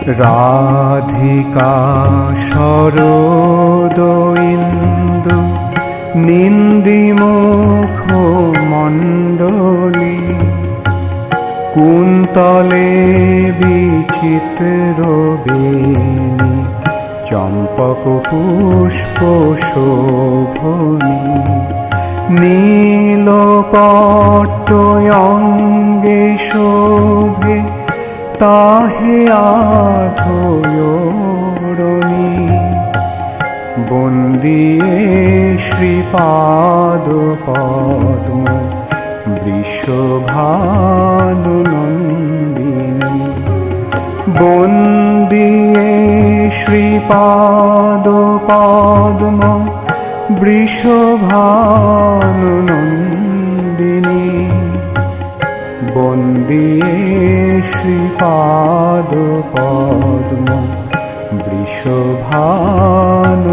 রাধিকা শরদ ইন্দু নিন্দিমুখ মণ্ডলী, কুন্তলে বিচিত্র বেণী চম্পক পুষ্প শোভনী, নীলপট্ট অঙ্গে শোভে তাহে আধয়োরণী, বন্দিয়ে শ্রীপাদ পদ্ম বৃষভানু নন্দিনী, বন্দিয়ে শ্রীপাদ পদ্ম বৃষভানু নন্দিনী, বন্দিয়ে শ্রীপাদ পদ্ম বৃষভানু